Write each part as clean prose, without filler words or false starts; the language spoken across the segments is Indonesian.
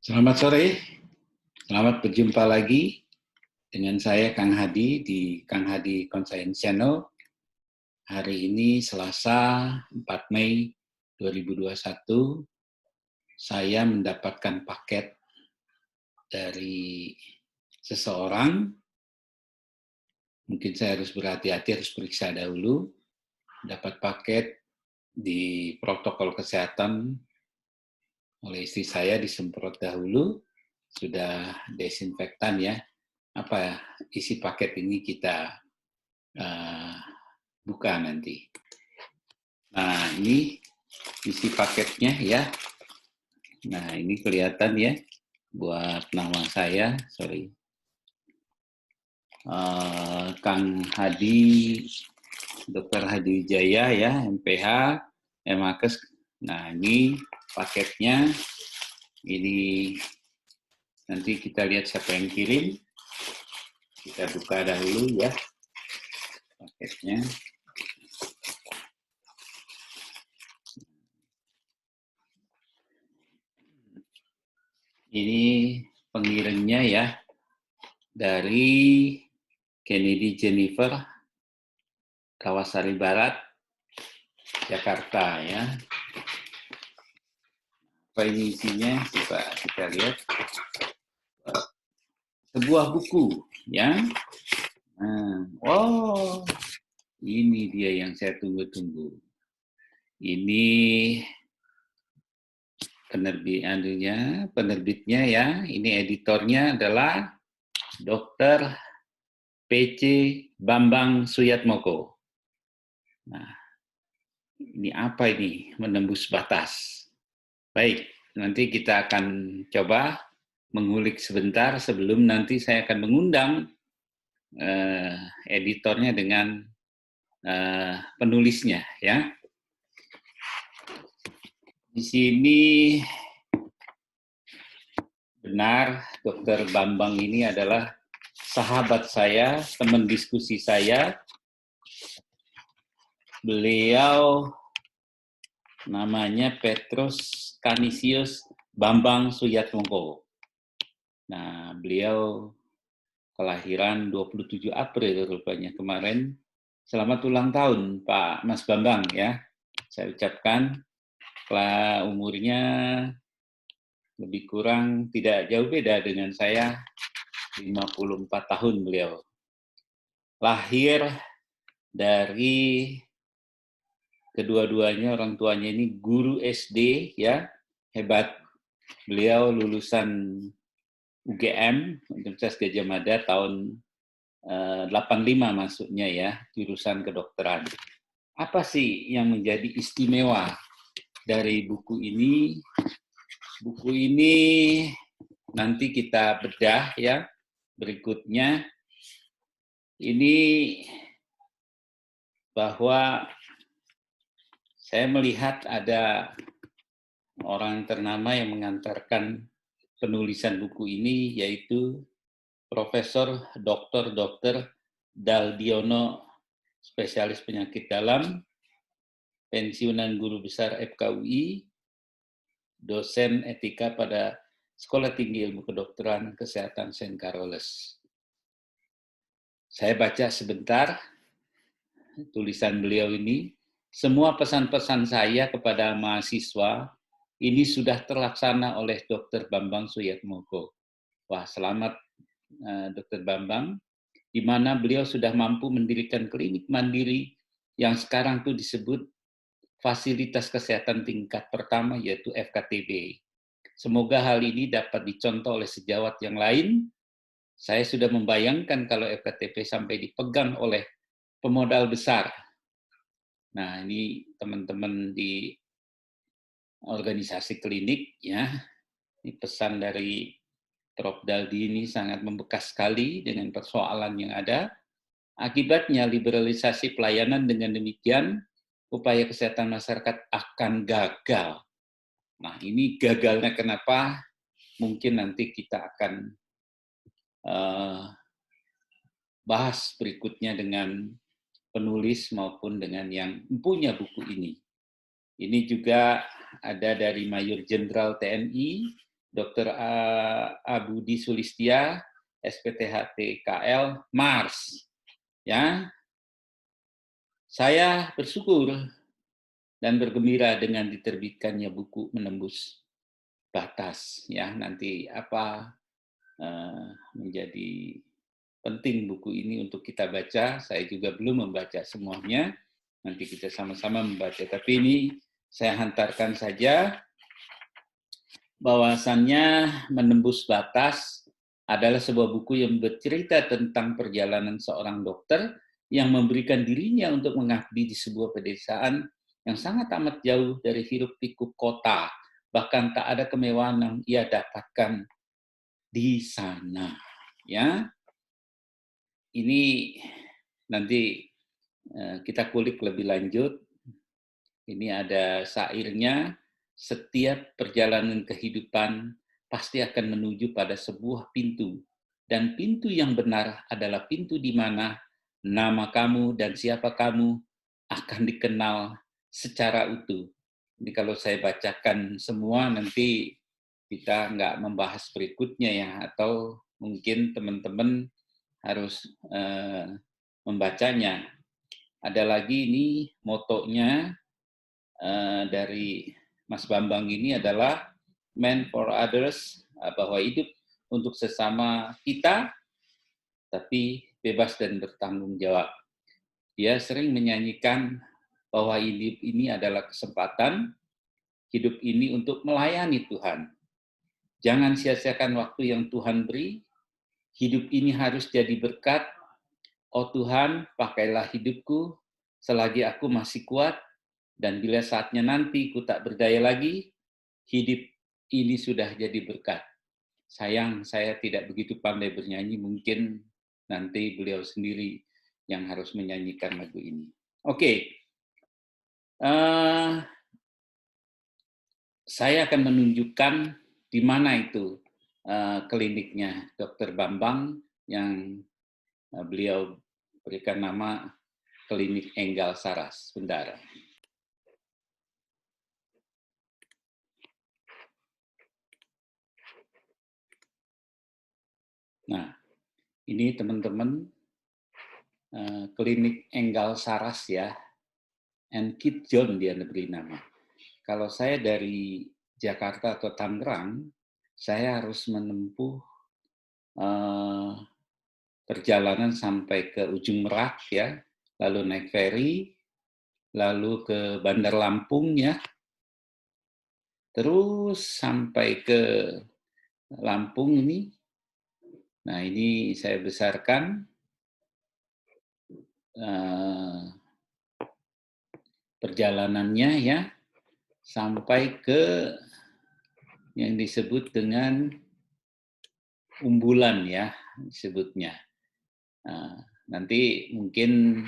Selamat sore, selamat berjumpa lagi dengan saya Kang Hadi di Kang Hadi Conscience Channel. Hari ini Selasa 4 Mei 2021, saya mendapatkan paket dari seseorang. Mungkin saya harus berhati-hati, harus periksa dahulu. Dapat paket di protokol kesehatan oleh istri saya, disemprot dahulu, sudah desinfektan ya. Apa isi paket ini kita buka nanti. Nah, ini isi paketnya ya. Nah, ini kelihatan ya buat nama saya, sorry. Kang Hadi, Dr. Hadi Wijaya ya, MPH, MAkes. Nah, ini paketnya. Ini nanti kita lihat siapa yang kirim. Kita buka dahulu ya paketnya. Ini pengirimnya ya dari Kennedy Jennifer, Kawasari Barat, Jakarta ya. Apa ini isinya? Coba kita lihat. Sebuah buku ya. Oh, ini dia yang saya tunggu-tunggu. Ini penerbitnya ya. Ini editornya adalah Dr. PC Bambang Suyatmoko. Nah, ini apa ini? Menembus batas. Baik, nanti kita akan coba mengulik sebentar sebelum nanti saya akan mengundang editornya dengan penulisnya ya. Di sini benar Dr. Bambang ini adalah sahabat saya, teman diskusi saya. Beliau namanya Petrus Canisius Bambang Suyatmoko. Nah, beliau kelahiran 27 April rupanya kemarin. Selamat ulang tahun Pak Mas Bambang ya. Saya ucapkan umurnya lebih kurang tidak jauh beda dengan saya, 54 tahun beliau. Lahir dari kedua-duanya, orang tuanya ini guru SD ya, hebat. Beliau lulusan UGM, Universitas Gadjah Mada tahun 85 masuknya ya, jurusan kedokteran. Apa sih yang menjadi istimewa dari buku ini? Buku ini nanti kita bedah ya. Berikutnya ini bahwa saya melihat ada orang ternama yang mengantarkan penulisan buku ini, yaitu Profesor Dr. Daldiono, spesialis penyakit dalam, pensiunan guru besar FKUI, dosen etika pada Sekolah Tinggi Ilmu Kedokteran Kesehatan St. Carolus. Saya baca sebentar tulisan beliau ini. Semua pesan-pesan saya kepada mahasiswa ini sudah terlaksana oleh Dr. Bambang Suyatmoko. Wah, selamat Dr. Bambang, di mana beliau sudah mampu mendirikan klinik mandiri yang sekarang tuh disebut fasilitas kesehatan tingkat pertama, yaitu FKTB. Semoga hal ini dapat dicontoh oleh sejawat yang lain. Saya sudah membayangkan kalau FKTP sampai dipegang oleh pemodal besar. Nah, ini teman-teman di organisasi klinik ya. Ini pesan dari Prof. Daldi ini sangat membekas sekali dengan persoalan yang ada. Akibatnya liberalisasi pelayanan, dengan demikian upaya kesehatan masyarakat akan gagal. Nah, ini gagalnya kenapa? Mungkin nanti kita akan bahas berikutnya dengan penulis maupun dengan yang punya buku ini. Ini juga ada dari Mayor Jenderal TNI Dr. Abudi Sulistia, SPTHTKL, Mars. Ya, saya bersyukur dan bergembira dengan diterbitkannya buku Menembus Batas. Ya, nanti apa menjadi penting buku ini untuk kita baca. Saya juga belum membaca semuanya. Nanti kita sama-sama membaca. Tapi ini saya hantarkan saja bahwasannya Menembus Batas adalah sebuah buku yang bercerita tentang perjalanan seorang dokter yang memberikan dirinya untuk mengabdi di sebuah pedesaan yang sangat amat jauh dari hiruk-pikuk kota. Bahkan tak ada kemewahan yang ia dapatkan di sana. Ya, ini nanti kita kulik lebih lanjut. Ini ada syairnya, setiap perjalanan kehidupan pasti akan menuju pada sebuah pintu. Dan pintu yang benar adalah pintu di mana nama kamu dan siapa kamu akan dikenal secara utuh. Jadi kalau saya bacakan semua nanti kita nggak membahas berikutnya ya, atau mungkin teman-teman harus membacanya. Ada lagi ini motonya dari Mas Bambang ini adalah Man for Others, bahwa hidup untuk sesama kita, tapi bebas dan bertanggung jawab. Dia sering menyanyikan bahwa hidup ini adalah kesempatan, hidup ini untuk melayani Tuhan. Jangan sia-siakan waktu yang Tuhan beri, hidup ini harus jadi berkat. Oh Tuhan, pakailah hidupku selagi aku masih kuat, dan bila saatnya nanti ku tak berdaya lagi, hidup ini sudah jadi berkat. Sayang, saya tidak begitu pandai bernyanyi, mungkin nanti beliau sendiri yang harus menyanyikan lagu ini. Oke, saya akan menunjukkan di mana itu kliniknya Dr. Bambang yang beliau berikan nama Klinik Enggal Saras, Bendara. Nah, ini teman-teman Klinik Enggal Saras ya, and Kit John dia beri nama. Kalau saya dari Jakarta atau Tangerang, saya harus menempuh perjalanan sampai ke ujung Merak ya, lalu naik feri, lalu ke Bandar Lampung ya, terus sampai ke Lampung ini. Nah ini saya besarkan perjalanannya ya, sampai ke yang disebut dengan Umbulan ya disebutnya. Nah, nanti mungkin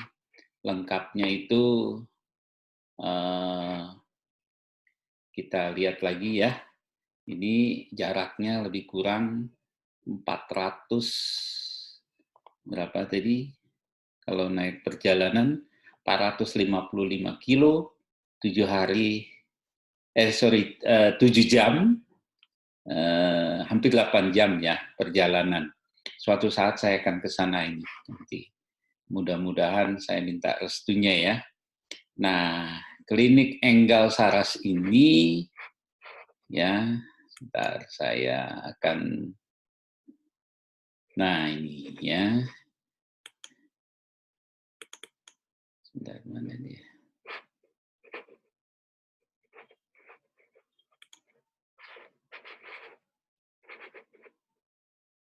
lengkapnya itu kita lihat lagi ya. Ini jaraknya lebih kurang 400 berapa tadi? Kalau naik perjalanan 455 kilo, 7 hari, 7 jam, hampir 8 jam ya perjalanan. Suatu saat saya akan ke sana ini. Nanti mudah-mudahan saya minta restunya ya. Nah, Klinik Enggal Saras ini ya, sebentar saya akan, nah ini ya. Sebentar, mana dia?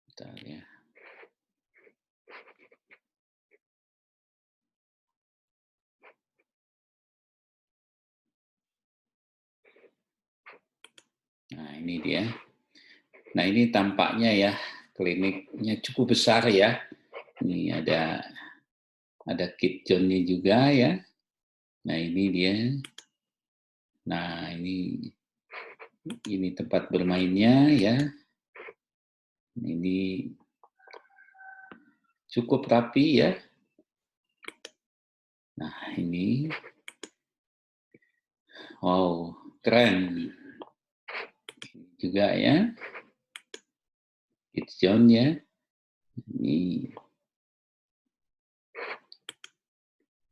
Bentar ya. Nah ini dia. Nah ini tampaknya ya, kliniknya cukup besar ya. Ini ada Kit John-nya juga ya. Nah ini dia. Nah ini tempat bermainnya ya. Ini cukup rapi ya. Nah ini, wow keren juga ya. It's John ya. Ini,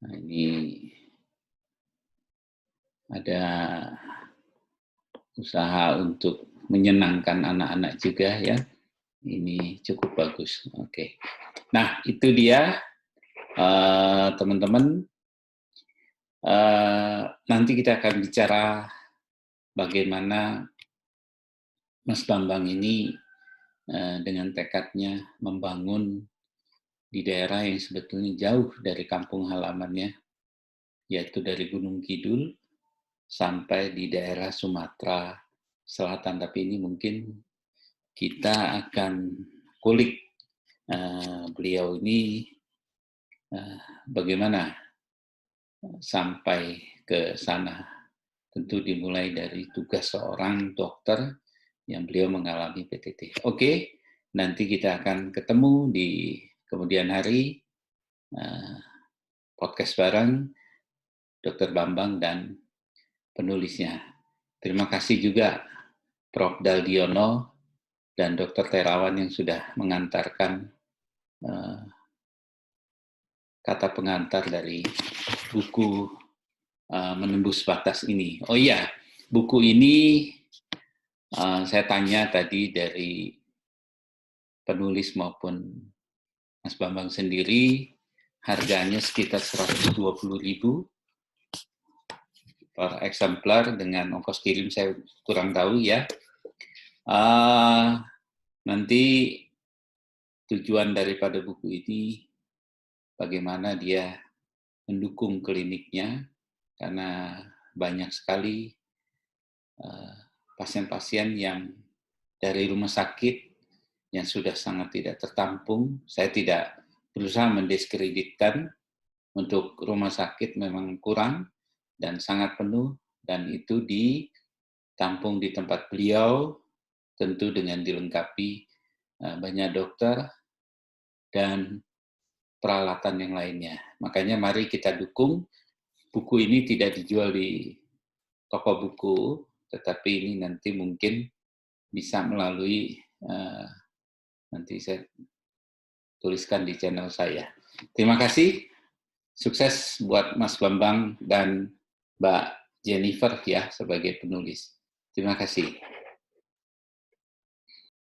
nah ini ada usaha untuk menyenangkan anak-anak juga ya. Ini cukup bagus. Oke. Nah, itu dia teman-teman. Nanti kita akan bicara bagaimana Mas Bambang ini dengan tekadnya membangun di daerah yang sebetulnya jauh dari kampung halamannya, yaitu dari Gunung Kidul sampai di daerah Sumatera Selatan. Tapi ini mungkin kita akan kulik beliau ini bagaimana sampai ke sana. Tentu dimulai dari tugas seorang dokter yang beliau mengalami PTT. Oke, nanti kita akan ketemu di kemudian hari podcast bareng Dr. Bambang dan penulisnya. Terima kasih juga Prof. Daldiono dan Dr. Terawan yang sudah mengantarkan kata pengantar dari buku Menembus Batas ini. Oh iya, buku ini saya tanya tadi dari penulis maupun Mas Bambang sendiri, harganya sekitar 120.000 per eksemplar, dengan ongkos kirim saya kurang tahu ya. Nanti tujuan daripada buku ini bagaimana dia mendukung kliniknya, karena banyak sekali pasien-pasien yang dari rumah sakit yang sudah sangat tidak tertampung. Saya tidak berusaha mendiskreditkan, untuk rumah sakit memang kurang dan sangat penuh, dan itu ditampung di tempat beliau, tentu dengan dilengkapi banyak dokter dan peralatan yang lainnya. Makanya mari kita dukung. Buku ini tidak dijual di toko buku, tetapi ini nanti mungkin bisa melalui, nanti saya tuliskan di channel saya. Terima kasih. Sukses buat Mas Bambang dan Mbak Jennifer ya sebagai penulis. Terima kasih.